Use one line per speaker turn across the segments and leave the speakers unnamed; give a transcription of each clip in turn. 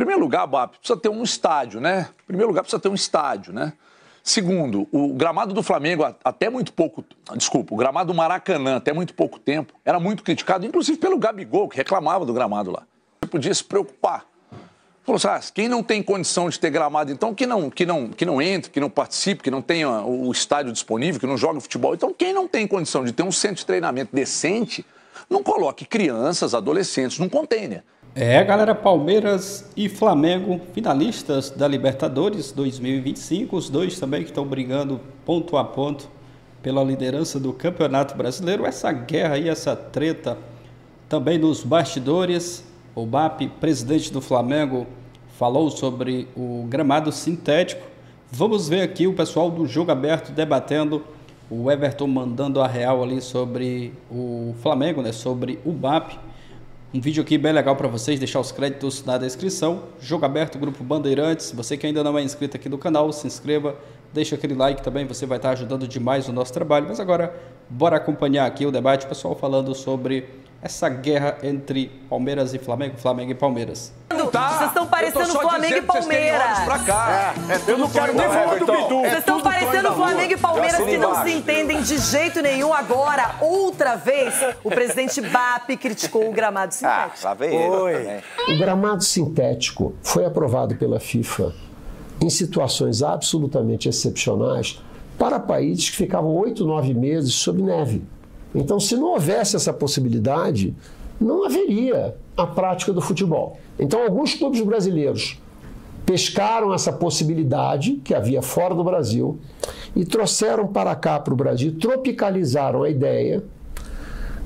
primeiro lugar, BAP, precisa ter um estádio, né? Em primeiro lugar, precisa ter um estádio, né? Segundo, o gramado do Flamengo até muito pouco... Desculpa, o gramado do Maracanã até muito pouco tempo era muito criticado, inclusive pelo Gabigol, que reclamava do gramado lá. Você podia se preocupar. Falou assim, quem não tem condição de ter gramado, então, que não entre, que não participe, que não tenha o estádio disponível, que não jogue futebol. Então, quem não tem condição de ter um centro de treinamento decente, não coloque crianças, adolescentes num container.
Galera, Palmeiras e Flamengo, finalistas da Libertadores 2025, os dois também que estão brigando ponto a ponto pela liderança do Campeonato Brasileiro. Essa guerra aí, essa treta também nos bastidores. O BAP, presidente do Flamengo, falou sobre o gramado sintético. Vamos ver aqui o pessoal do Jogo Aberto debatendo, o Everton mandando a real ali sobre o Flamengo, né, sobre o BAP. Um vídeo aqui bem legal para vocês, deixar os créditos na descrição. Jogo Aberto, Grupo Bandeirantes. Você que ainda não é inscrito aqui no canal, se inscreva, deixa aquele like também, você vai estar ajudando demais o nosso trabalho. Mas agora, bora acompanhar aqui o debate, o pessoal falando sobre essa guerra entre Palmeiras e Flamengo, Flamengo e Palmeiras.
Vocês estão parecendo Flamengo e Palmeiras.
Eu não quero nem falar do Bidu.
Vocês estão parecendo Flamengo e Palmeiras que não se entendem de jeito nenhum. Agora, outra vez, o presidente BAP criticou o gramado sintético.
Lá vem ele.
O gramado sintético foi aprovado pela FIFA em situações absolutamente excepcionais para países que ficavam 8, 9 meses sob neve. Então, se não houvesse essa possibilidade, não haveria a prática do futebol. Então, alguns clubes brasileiros pescaram essa possibilidade que havia fora do Brasil e trouxeram para cá, para o Brasil, tropicalizaram a ideia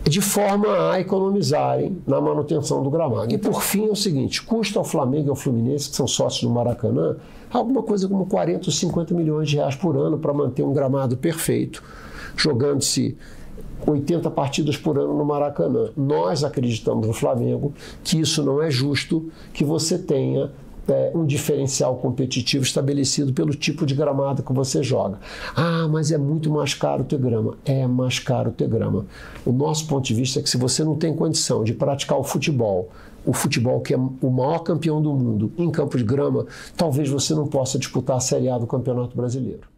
de forma a economizarem na manutenção do gramado. E, por fim, é o seguinte, custa ao Flamengo e ao Fluminense, que são sócios do Maracanã, alguma coisa como 40 ou 50 milhões de reais por ano para manter um gramado perfeito, jogando-se 80 partidas por ano no Maracanã. Nós acreditamos no Flamengo que isso não é justo, que você tenha um diferencial competitivo estabelecido pelo tipo de gramado que você joga. Mas é muito mais caro ter grama. É mais caro ter grama. O nosso ponto de vista é que se você não tem condição de praticar o futebol que é o maior campeão do mundo em campo de grama, talvez você não possa disputar a Série A do Campeonato Brasileiro.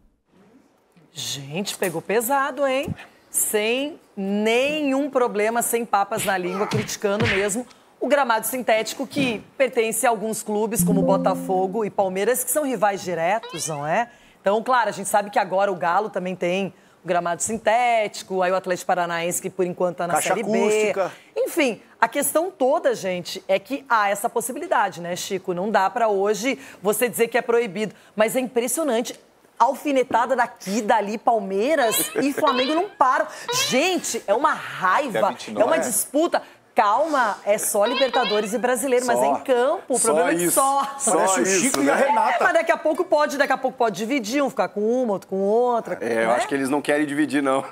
Gente, pegou pesado, hein? Sem nenhum problema, sem papas na língua, criticando mesmo o gramado sintético que pertence a alguns clubes, como Botafogo e Palmeiras, que são rivais diretos, não é? Então, claro, a gente sabe que agora o Galo também tem o gramado sintético, aí o Atlético Paranaense, que por enquanto está na Série B. Enfim, a questão toda, gente, é que há essa possibilidade, né, Chico? Não dá para hoje você dizer que é proibido, mas é impressionante. Alfinetada daqui, dali, Palmeiras e Flamengo não param. Gente, é uma raiva, é uma disputa. Calma, é só Libertadores e Brasileiro, mas é em campo. O problema é que só.
Parece o Chico e a Renata.
Mas daqui a pouco pode dividir, um ficar com uma, outro com outra.
Eu acho que eles não querem dividir, não.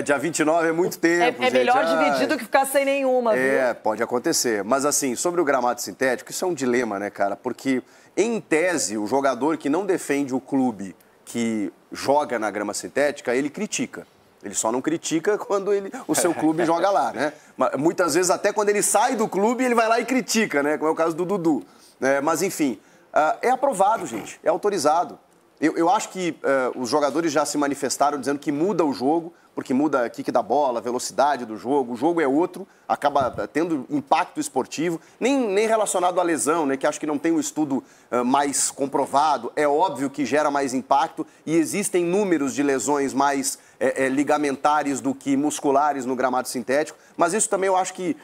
Dia 29 é muito tempo.
É melhor dividir do que ficar sem nenhuma, viu?
Pode acontecer. Mas assim, sobre o gramado sintético, isso é um dilema, né, cara? Porque, em tese, o jogador que não defende o clube que joga na grama sintética, ele critica. Ele só não critica quando o seu clube joga lá, né? Muitas vezes, até quando ele sai do clube, ele vai lá e critica, né? Como é o caso do Dudu. Mas, enfim, é aprovado, gente. É autorizado. Eu acho que os jogadores já se manifestaram dizendo que muda o jogo, porque muda a kick da bola, a velocidade do jogo. O jogo é outro, acaba tendo impacto esportivo, nem relacionado à lesão, né, que acho que não tem um estudo mais comprovado. É óbvio que gera mais impacto e existem números de lesões mais ligamentares do que musculares no gramado sintético, mas isso também eu acho que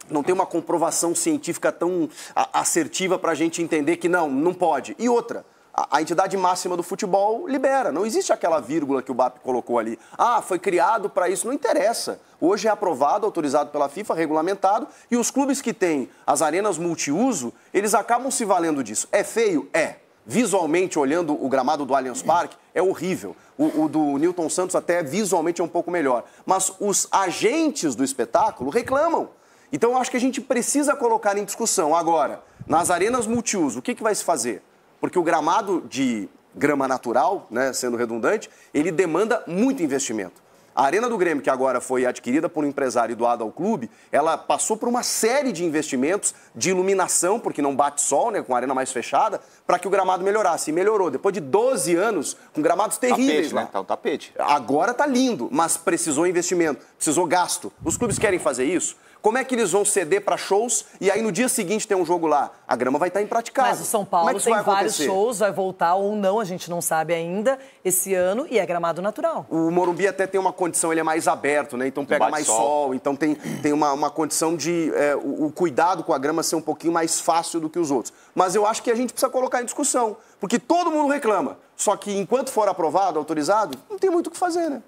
não tem uma comprovação científica tão assertiva para a gente entender que não pode. E outra, a entidade máxima do futebol libera. Não existe aquela vírgula que o BAP colocou ali. Foi criado para isso. Não interessa. Hoje é aprovado, autorizado pela FIFA, regulamentado, e os clubes que têm as arenas multiuso, eles acabam se valendo disso. É feio? É. Visualmente, olhando o gramado do Allianz Parque, é horrível. O do Newton Santos até visualmente é um pouco melhor. Mas os agentes do espetáculo reclamam. Então, eu acho que a gente precisa colocar em discussão. Agora, nas arenas multiuso, o que vai se fazer? Porque o gramado de grama natural, né, sendo redundante, ele demanda muito investimento. A Arena do Grêmio, que agora foi adquirida por um empresário e doada ao clube, ela passou por uma série de investimentos de iluminação, porque não bate sol, né, com a arena mais fechada, para que o gramado melhorasse. E melhorou. Depois de 12 anos, com gramados terríveis.
Tapete, né? Tá um tapete.
Agora tá lindo, mas precisou investimento, precisou gasto. Os clubes querem fazer isso? Como é que eles vão ceder para shows e aí no dia seguinte tem um jogo lá? A grama vai estar impraticável.
Mas o São Paulo tem vários shows, vai voltar ou não, a gente não sabe ainda, esse ano, e é gramado natural.
O Morumbi até tem uma condição, ele é mais aberto, né? Então pega mais sol, então tem uma condição de o cuidado com a grama ser um pouquinho mais fácil do que os outros. Mas eu acho que a gente precisa colocar em discussão, porque todo mundo reclama. Só que enquanto for aprovado, autorizado, não tem muito o que fazer, né?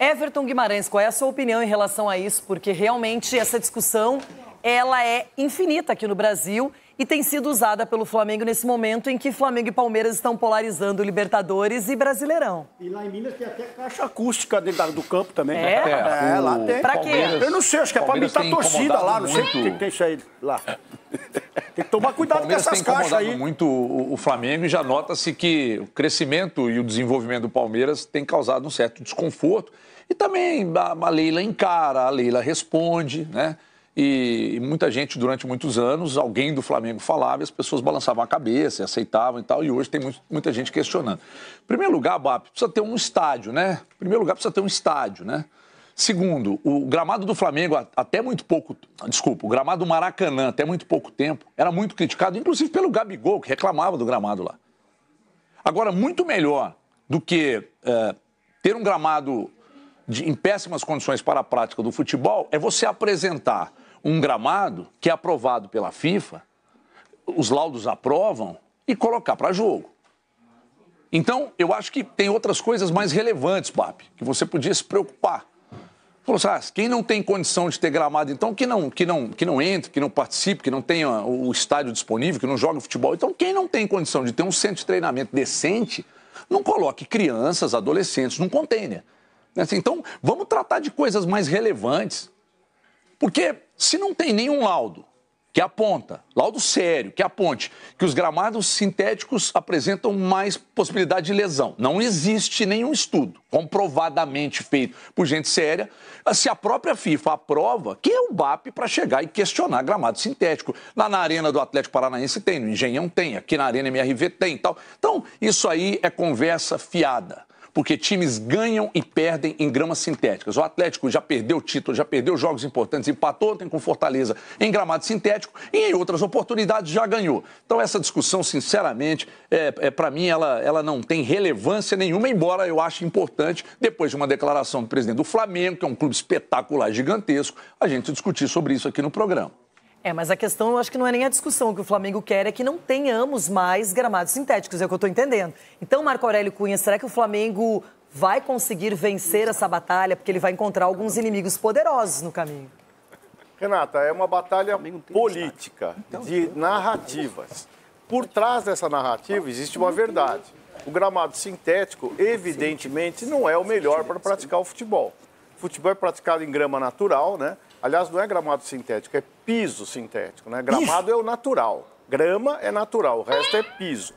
Everton Guimarães, qual é a sua opinião em relação a isso? Porque realmente essa discussão, ela é infinita aqui no Brasil e tem sido usada pelo Flamengo nesse momento em que Flamengo e Palmeiras estão polarizando Libertadores e Brasileirão.
E lá em Minas tem até caixa acústica dentro do campo também.
Lá
tem.
Pra quê?
Eu não sei, acho que é pra imitar a torcida lá, não sei o que tem isso aí lá. Tem que tomar cuidado com essas caixas aí.
Muito o Flamengo e já nota-se que o crescimento e o desenvolvimento do Palmeiras tem causado um certo desconforto. E também a Leila encara, a Leila responde, né? E muita gente, durante muitos anos, alguém do Flamengo falava e as pessoas balançavam a cabeça, aceitavam e tal, e hoje tem muita gente questionando. Em primeiro lugar, BAP, precisa ter um estádio, né? Segundo, o gramado do Flamengo o gramado do Maracanã, até muito pouco tempo, era muito criticado, inclusive pelo Gabigol, que reclamava do gramado lá. Agora, muito melhor do que ter um gramado em péssimas condições para a prática do futebol é você apresentar um gramado que é aprovado pela FIFA, os laudos aprovam e colocar para jogo. Então, eu acho que tem outras coisas mais relevantes, BAP, que você podia se preocupar. Falou assim, quem não tem condição de ter gramado, então que não entre, que não participe, que não tenha o estádio disponível, que não jogue futebol. Então, quem não tem condição de ter um centro de treinamento decente, não coloque crianças, adolescentes num container. Então, vamos tratar de coisas mais relevantes. Porque se não tem nenhum laudo que aponta, laudo sério, que aponte que os gramados sintéticos apresentam mais possibilidade de lesão, não existe nenhum estudo comprovadamente feito por gente séria, se a própria FIFA aprova, que é o BAP para chegar e questionar gramado sintético. Lá na Arena do Atlético Paranaense tem, no Engenhão tem, aqui na Arena MRV tem e tal. Então, isso aí é conversa fiada. Porque times ganham e perdem em gramas sintéticas. O Atlético já perdeu título, já perdeu jogos importantes, empatou ontem com Fortaleza em gramado sintético e em outras oportunidades já ganhou. Então essa discussão, sinceramente, para mim ela não tem relevância nenhuma, embora eu ache importante, depois de uma declaração do presidente do Flamengo, que é um clube espetacular, gigantesco, a gente discutir sobre isso aqui no programa.
Mas a questão, eu acho que não é nem a discussão. O que o Flamengo quer é que não tenhamos mais gramados sintéticos, é o que eu estou entendendo. Então, Marco Aurélio Cunha, será que o Flamengo vai conseguir vencer essa batalha? Porque ele vai encontrar alguns inimigos poderosos no caminho.
Renata, é uma batalha política, de narrativas. Por trás dessa narrativa existe uma verdade. O gramado sintético, evidentemente, não é o melhor para praticar o futebol. O futebol é praticado em grama natural, né? Aliás, não é gramado sintético, é piso sintético, né? Gramado é o natural, grama é natural, o resto é piso.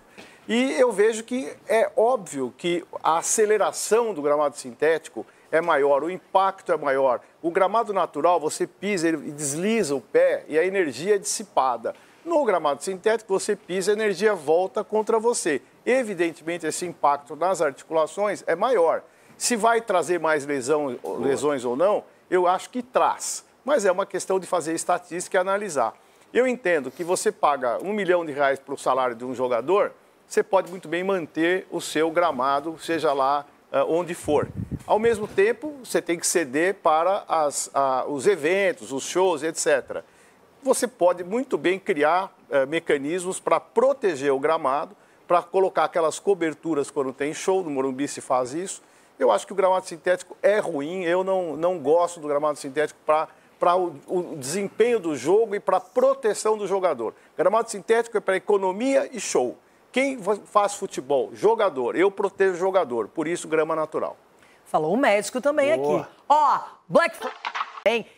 E eu vejo que é óbvio que a aceleração do gramado sintético é maior, o impacto é maior. O gramado natural, você pisa e desliza o pé e a energia é dissipada. No gramado sintético, você pisa e a energia volta contra você. Evidentemente, esse impacto nas articulações é maior. Se vai trazer mais lesões ou não, eu acho que traz. Mas é uma questão de fazer estatística e analisar. Eu entendo que você paga R$1 milhão para o salário de um jogador, você pode muito bem manter o seu gramado, seja lá onde for. Ao mesmo tempo, você tem que ceder para os eventos, os shows, etc. Você pode muito bem criar mecanismos para proteger o gramado, para colocar aquelas coberturas quando tem show, no Morumbi se faz isso. Eu acho que o gramado sintético é ruim, eu não gosto do gramado sintético para o desempenho do jogo e para a proteção do jogador. Gramado sintético é para economia e show. Quem faz futebol? Jogador. Eu protejo o jogador, por isso grama natural.
Falou o médico também aqui. Black...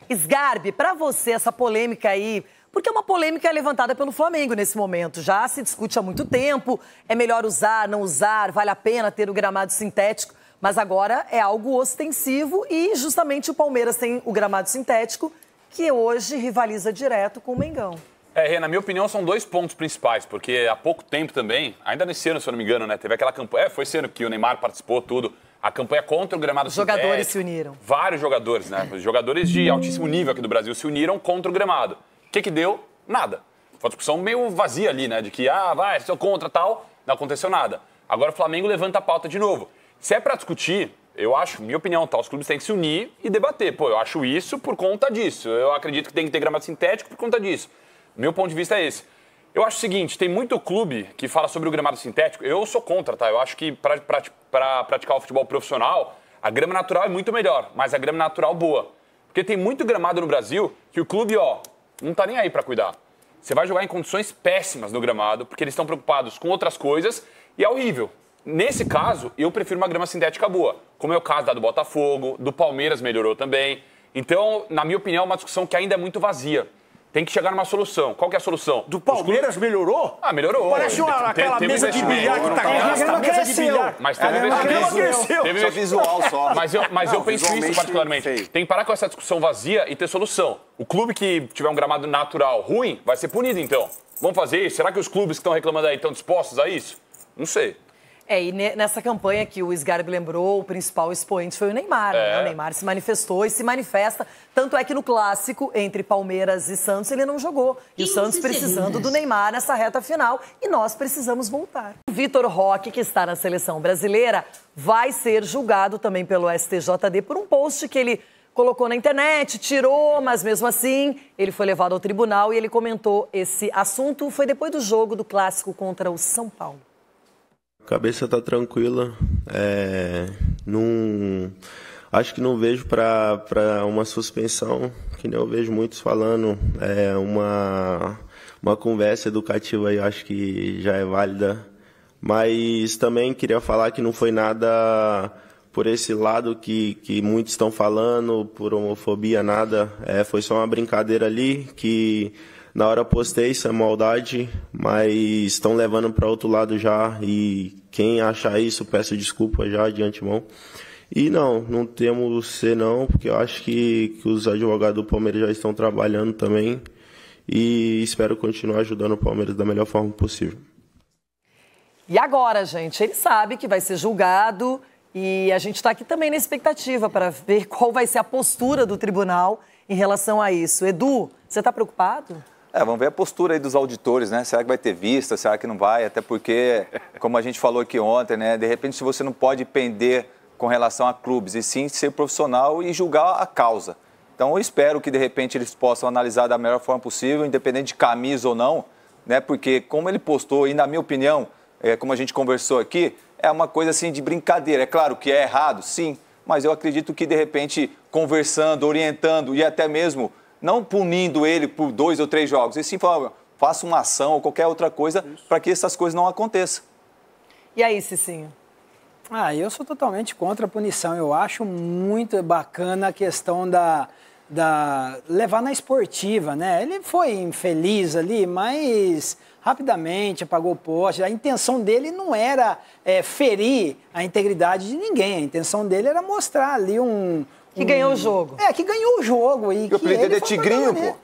Sgarbi, para você essa polêmica aí, porque é uma polêmica levantada pelo Flamengo nesse momento. Já se discute há muito tempo, é melhor usar, não usar, vale a pena ter o gramado sintético. Mas agora é algo ostensivo e justamente o Palmeiras tem o gramado sintético, que hoje rivaliza direto com o Mengão.
Rê, na minha opinião, são 2 pontos principais, porque há pouco tempo também, ainda nesse ano, se eu não me engano, né, teve aquela campanha, foi esse ano que o Neymar participou, tudo, a campanha contra o gramado sintético. Os jogadores
se uniram.
Vários jogadores, né, jogadores de altíssimo nível aqui do Brasil se uniram contra o gramado. O que deu? Nada. Foi uma discussão meio vazia ali, né, de que, vai, sou contra, tal, não aconteceu nada. Agora o Flamengo levanta a pauta de novo. Se é pra discutir, eu acho, minha opinião, tá, os clubes têm que se unir e debater. Pô, eu acho isso por conta disso. Eu acredito que tem que ter gramado sintético por conta disso. Meu ponto de vista é esse. Eu acho o seguinte, tem muito clube que fala sobre o gramado sintético. Eu sou contra, tá? Eu acho que para praticar o futebol profissional, a grama natural é muito melhor, mas a grama natural boa. Porque tem muito gramado no Brasil que o clube, não tá nem aí para cuidar. Você vai jogar em condições péssimas no gramado, porque eles estão preocupados com outras coisas e é horrível. Nesse caso, eu prefiro uma grama sintética boa, como é o caso da do Botafogo, do Palmeiras melhorou também. Então, na minha opinião, é uma discussão que ainda é muito vazia. Tem que chegar numa solução. Qual que é a solução?
Do Palmeiras melhorou?
Melhorou.
Parece aquela mesa de bilhar que tá gasta, a mesa de bilhar.
Mas teve investimento.
Teve visual só.
Mas eu penso isso particularmente. Tem que parar com essa discussão vazia e ter solução. O clube que tiver um gramado natural ruim vai ser punido, então. Vamos fazer isso? Será que os clubes que estão reclamando aí estão dispostos a isso? Não sei.
E nessa campanha que o Sgarbi lembrou, o principal expoente foi o Neymar. Né? O Neymar se manifestou e se manifesta. Tanto é que no clássico entre Palmeiras e Santos ele não jogou. E o Santos precisando do Neymar nessa reta final. E nós precisamos voltar. O Vitor Roque, que está na seleção brasileira, vai ser julgado também pelo STJD por um post que ele colocou na internet, tirou, mas mesmo assim ele foi levado ao tribunal e ele comentou esse assunto. Foi depois do jogo do clássico contra o São Paulo.
Cabeça tá tranquila, acho que não vejo para uma suspensão, que nem eu vejo muitos falando, uma conversa educativa aí, acho que já é válida, mas também queria falar que não foi nada por esse lado que muitos estão falando, por homofobia, nada, foi só uma brincadeira ali que... Na hora postei, isso é maldade, mas estão levando para outro lado já, e quem achar isso, peço desculpa já de antemão. E não temos ser não, porque eu acho que os advogados do Palmeiras já estão trabalhando também, e espero continuar ajudando o Palmeiras da melhor forma possível.
E agora, gente, ele sabe que vai ser julgado, e a gente está aqui também na expectativa para ver qual vai ser a postura do tribunal em relação a isso. Edu, você está preocupado?
Vamos ver a postura aí dos auditores, né? Será que vai ter vista? Será que não vai? Até porque, como a gente falou aqui ontem, né? De repente, se você não pode pender com relação a clubes, e sim ser profissional e julgar a causa. Então, eu espero que, de repente, eles possam analisar da melhor forma possível, independente de camisa ou não, né? Porque, como ele postou, e na minha opinião, como a gente conversou aqui, é uma coisa assim de brincadeira. É claro que é errado, sim, mas eu acredito que, de repente, conversando, orientando e até mesmo... não punindo ele por 2 ou 3 jogos, e sim faça uma ação ou qualquer outra coisa para que essas coisas não aconteçam.
E aí, Cicinho?
Eu sou totalmente contra a punição. Eu acho muito bacana a questão da levar na esportiva, né? Ele foi infeliz ali, mas rapidamente apagou o poste. A intenção dele não era ferir a integridade de ninguém. A intenção dele era mostrar ali
que ganhou o jogo.
Que ganhou o jogo. E
o apelido dele é Tigrinho, pô.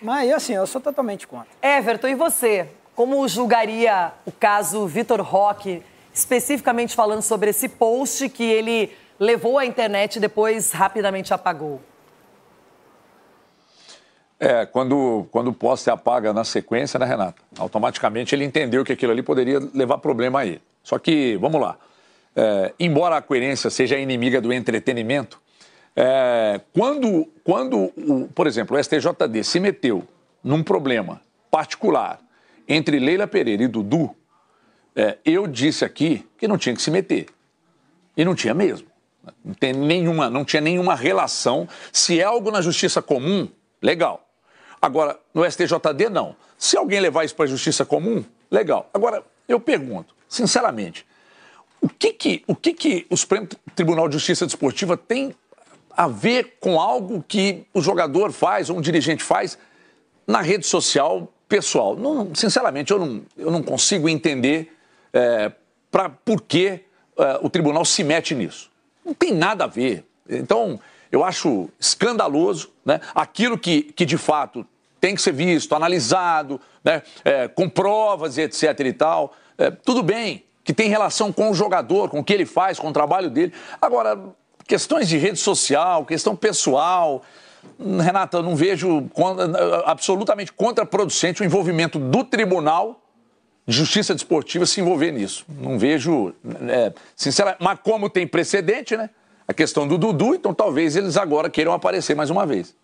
Mas assim, eu sou totalmente contra.
Everton, e você? Como julgaria o caso Vitor Roque, especificamente falando sobre esse post que ele levou à internet e depois rapidamente apagou?
Quando o post se apaga na sequência, né, Renata? Automaticamente ele entendeu que aquilo ali poderia levar problema a ele. Só que, vamos lá. Embora a coerência seja inimiga do entretenimento, quando por exemplo, o STJD se meteu num problema particular entre Leila Pereira e Dudu, eu disse aqui que não tinha que se meter. E não tinha mesmo. Não tinha nenhuma relação. Se é algo na justiça comum, legal. Agora, no STJD, não. Se alguém levar isso para a justiça comum, legal. Agora, eu pergunto, sinceramente, o que o Supremo Tribunal de Justiça Desportiva tem a ver com algo que o jogador faz ou um dirigente faz na rede social pessoal? Sinceramente, eu não consigo entender por que o tribunal se mete nisso. Não tem nada a ver. Então, eu acho escandaloso, né? Aquilo que de fato tem que ser visto, analisado, né? Com provas e etc. e tal. Tudo bem que tem relação com o jogador, com o que ele faz, com o trabalho dele. Agora, questões de rede social, questão pessoal, Renata, eu não vejo absolutamente contraproducente o envolvimento do Tribunal de Justiça Desportiva se envolver nisso. Não vejo, sinceramente, mas como tem precedente, né? A questão do Dudu, então talvez eles agora queiram aparecer mais uma vez.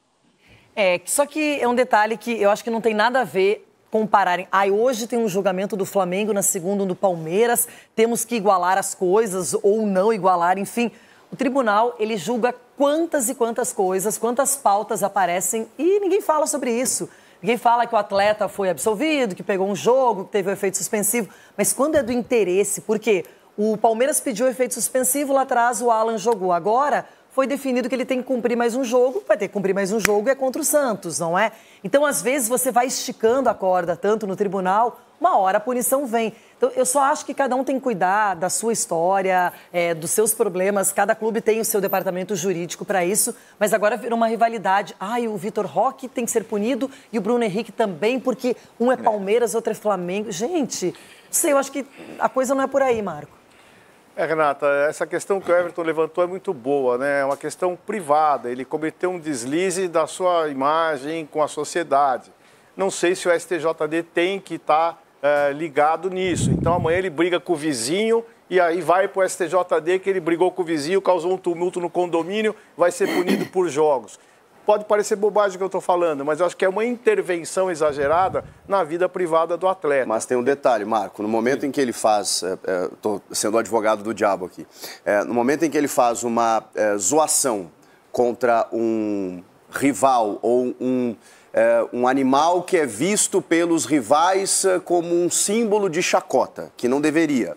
Só que é um detalhe que eu acho que não tem nada a ver compararem. Hoje tem um julgamento do Flamengo, na segunda do Palmeiras, temos que igualar as coisas ou não igualar, enfim. O tribunal, ele julga quantas e quantas coisas, quantas pautas aparecem e ninguém fala sobre isso. Ninguém fala que o atleta foi absolvido, que pegou um jogo, que teve um efeito suspensivo. Mas quando é do interesse, porque o Palmeiras pediu efeito suspensivo, lá atrás o Alan jogou. Agora foi definido que ele tem que cumprir mais um jogo, vai ter que cumprir mais um jogo, é contra o Santos, não é? Então, às vezes, você vai esticando a corda tanto no tribunal, uma hora a punição vem. Então, eu só acho que cada um tem que cuidar da sua história, dos seus problemas. Cada clube tem o seu departamento jurídico para isso, mas agora virou uma rivalidade. O Vitor Roque tem que ser punido e o Bruno Henrique também, porque um é Palmeiras, outro é Flamengo. Gente, não sei, eu acho que a coisa não é por aí, Marco.
Renata, essa questão que o Everton levantou é muito boa, né? É uma questão privada. Ele cometeu um deslize da sua imagem com a sociedade. Não sei se o STJD tem que estar ligado nisso. Então, amanhã ele briga com o vizinho e aí vai para o STJD que ele brigou com o vizinho, causou um tumulto no condomínio, vai ser punido por jogos. Pode parecer bobagem o que eu estou falando, mas eu acho que é uma intervenção exagerada na vida privada do atleta.
Mas tem um detalhe, Marco. No momento em que ele faz... Estou sendo o advogado do diabo aqui. No momento em que ele faz uma zoação contra um rival ou um animal que é visto pelos rivais como um símbolo de chacota, que não deveria.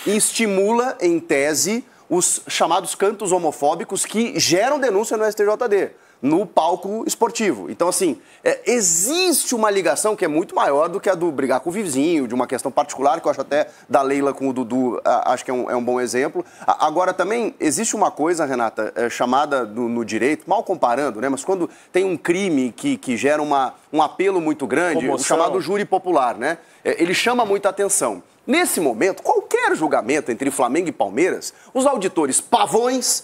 Estimula, em tese, os chamados cantos homofóbicos que geram denúncia no STJD, no palco esportivo. Então, assim, existe uma ligação que é muito maior do que a do brigar com o vizinho, de uma questão particular, que eu acho até da Leila com o Dudu, acho que é um bom exemplo. Agora, também, existe uma coisa, Renata, chamada no direito, mal comparando, né, mas quando tem um crime que gera um apelo muito grande, o chamado júri popular, né, ele chama muita atenção. Nesse momento, qualquer julgamento entre Flamengo e Palmeiras, os auditores pavões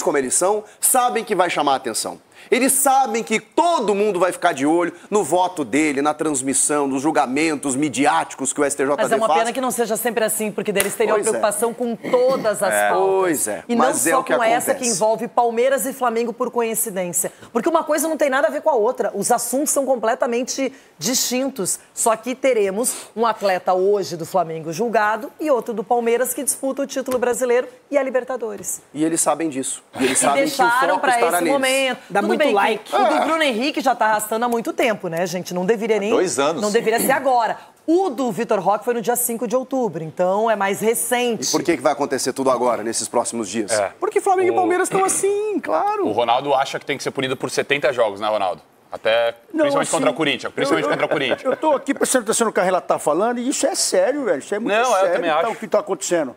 como eles são, sabem que vai chamar a atenção. Eles sabem que todo mundo vai ficar de olho no voto dele, na transmissão, nos julgamentos midiáticos que o STJD faz.
Mas é uma pena que não seja sempre assim, porque eles teriam preocupação com todas as pautas.
Pois é.
E não só com essa que envolve Palmeiras e Flamengo por coincidência. Porque uma coisa não tem nada a ver com a outra. Os assuntos são completamente distintos. Só que teremos um atleta hoje do Flamengo julgado e outro do Palmeiras que disputa o título brasileiro e a Libertadores.
E eles sabem disso. E eles sabem que o foco
para
estará
esse
neles.
Momento. Dá muito like. O do Bruno Henrique já tá arrastando há muito tempo, né, gente? Não deveria nem...
2 anos.
Não deveria ser agora. O do Vitor Roque foi no dia 5 de outubro, então é mais recente.
E por que vai acontecer tudo agora, nesses próximos dias?
Porque Flamengo e Palmeiras estão assim, claro.
O Ronaldo acha que tem que ser punido por 70 jogos, né, Ronaldo? Até, principalmente contra o Corinthians. Contra o Corinthians.
Eu tô aqui prestando atenção no que a Renata tá falando e isso é sério, velho. Isso é muito sério.
Eu também acho.
O que tá acontecendo.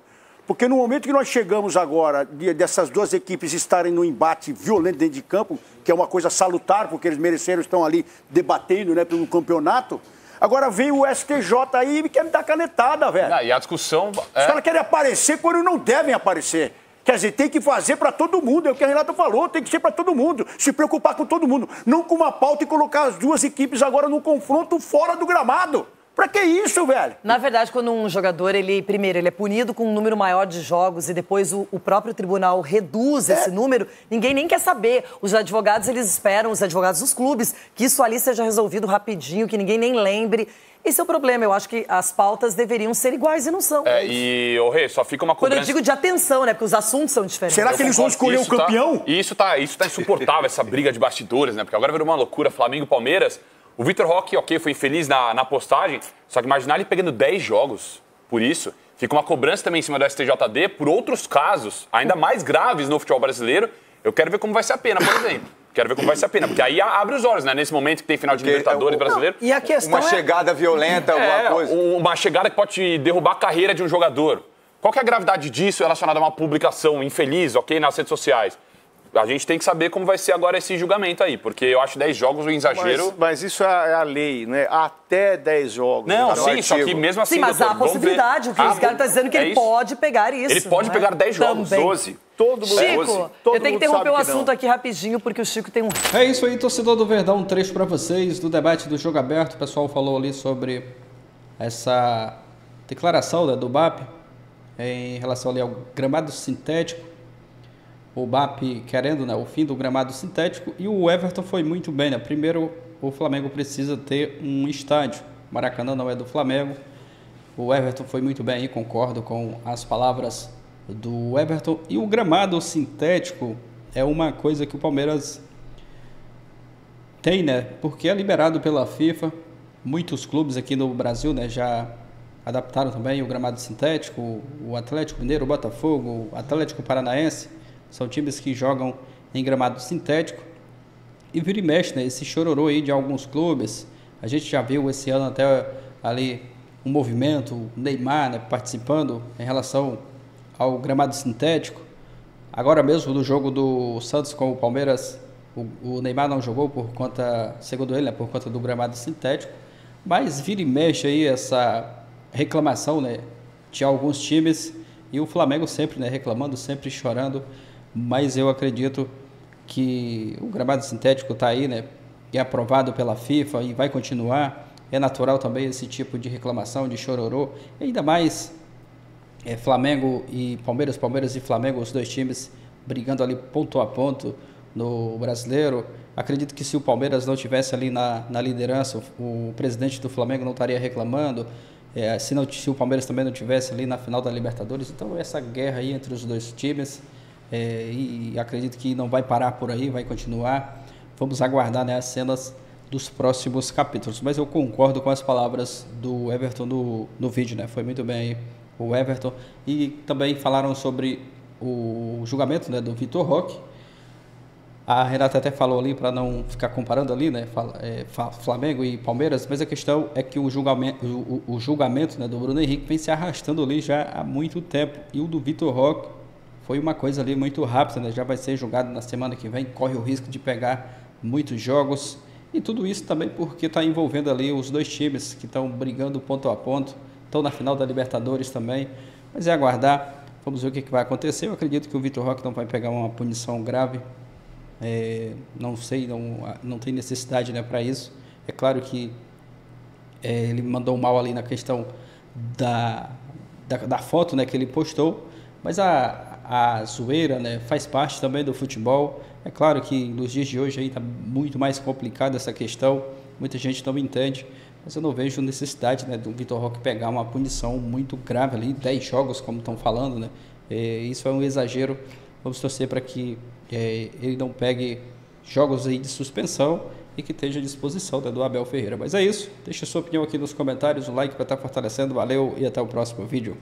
Porque no momento que nós chegamos agora, dessas duas equipes estarem no embate violento dentro de campo, que é uma coisa salutar, porque eles mereceram, estão ali debatendo, né, pelo campeonato. Agora vem o STJ aí e quer me dar canetada, velho.
E a discussão...
Os caras querem aparecer quando não devem aparecer. Quer dizer, tem que fazer para todo mundo, é o que a Renata falou, tem que ser para todo mundo, se preocupar com todo mundo. Não com uma pauta e colocar as duas equipes agora num confronto fora do gramado. Pra que isso, velho?
Na verdade, quando um jogador, primeiro, ele é punido com um número maior de jogos e depois o próprio tribunal reduz esse número, ninguém nem quer saber. Os advogados, eles esperam, os advogados dos clubes, que isso ali seja resolvido rapidinho, que ninguém nem lembre. Esse é o problema. Eu acho que as pautas deveriam ser iguais e não são.
E, Rê, só fica uma cobrança...
Quando eu digo de atenção, né? Porque os assuntos são diferentes.
Será que eles vão escolher o campeão?
Isso tá insuportável, essa briga de bastidores, né? Porque agora virou uma loucura, Flamengo e Palmeiras... O Vitor Roque, foi infeliz na postagem, só que imaginar ele pegando 10 jogos por isso. Fica uma cobrança também em cima do STJD por outros casos, ainda mais graves no futebol brasileiro. Eu quero ver como vai ser a pena, por exemplo. Quero ver como vai ser a pena, porque aí abre os olhos, né? Nesse momento que tem final de Libertadores brasileiro.
E a questão
uma chegada violenta, alguma coisa.
Uma chegada que pode derrubar a carreira de um jogador. Qual que é a gravidade disso relacionada a uma publicação infeliz, ok, nas redes sociais? A gente tem que saber como vai ser agora esse julgamento aí, porque eu acho 10 jogos um exagero.
Mas isso é a lei, né? Até 10 jogos.
Não, sim, só que mesmo assim...
Sim, mas há a possibilidade. O Cris Galo está dizendo que ele pode pegar isso.
Ele pode pegar 10 jogos, 12.
Todo mundo.
Chico, eu tenho que interromper o assunto aqui rapidinho, porque o Chico tem um...
É isso aí, torcedor do Verdão, um trecho para vocês do debate do Jogo Aberto. O pessoal falou ali sobre essa declaração, né, do BAP em relação ali ao gramado sintético. O BAP querendo, né, o fim do gramado sintético, e o Everton foi muito bem, né? Primeiro, o Flamengo precisa ter um estádio. Maracanã não é do Flamengo. O Everton foi muito bem aí, concordo com as palavras do Everton. E o gramado sintético é uma coisa que o Palmeiras tem, né? Porque é liberado pela FIFA. Muitos clubes aqui no Brasil, né, já adaptaram também o gramado sintético. O Atlético Mineiro, o Botafogo, o Atlético Paranaense. São times que jogam em gramado sintético. E vira e mexe, né? Esse chororô aí de alguns clubes. A gente já viu esse ano até ali um movimento, o Neymar, né, participando em relação ao gramado sintético. Agora mesmo no jogo do Santos com o Palmeiras, o Neymar não jogou por conta, segundo ele, né, por conta do gramado sintético. Mas vira e mexe aí essa reclamação, né, de alguns times. E o Flamengo sempre, né, reclamando, sempre chorando. Mas eu acredito que o gramado sintético está aí, né? É aprovado pela FIFA e vai continuar. É natural também esse tipo de reclamação, de chororô. E ainda mais Flamengo e Palmeiras, Palmeiras e Flamengo, os dois times brigando ali ponto a ponto no Brasileiro. Acredito que se o Palmeiras não tivesse ali na liderança, o presidente do Flamengo não estaria reclamando. Se o Palmeiras também não tivesse ali na final da Libertadores. Então essa guerra aí entre os dois times... e acredito que não vai parar por aí, vai continuar. Vamos aguardar, né, as cenas dos próximos capítulos. Mas eu concordo com as palavras do Everton no vídeo, né? Foi muito bem aí o Everton. E também falaram sobre o julgamento, né, do Vitor Roque. A Renata até falou ali para não ficar comparando ali, né, Flamengo e Palmeiras, mas a questão é que o julgamento, né, do Bruno Henrique vem se arrastando ali já há muito tempo. E o do Vitor Roque foi uma coisa ali muito rápida, né? Já vai ser julgado na semana que vem, corre o risco de pegar muitos jogos. E tudo isso também porque está envolvendo ali os dois times que estão brigando ponto a ponto, estão na final da Libertadores também. Mas é aguardar, vamos ver o que vai acontecer. Eu acredito que o Vitor Roque não vai pegar uma punição grave. Não sei, não tem necessidade, né, para isso. É claro que ele mandou mal ali na questão da foto, né, que ele postou, mas a zoeira, né, faz parte também do futebol. É claro que nos dias de hoje está muito mais complicada essa questão, muita gente não entende, mas eu não vejo necessidade, né, do Vitor Roque pegar uma punição muito grave ali, 10 jogos, como estão falando, né? Isso é um exagero. Vamos torcer para que ele não pegue jogos aí de suspensão e que esteja à disposição, né, do Abel Ferreira. Mas é isso, deixa a sua opinião aqui nos comentários, um like para estar fortalecendo, valeu e até o próximo vídeo.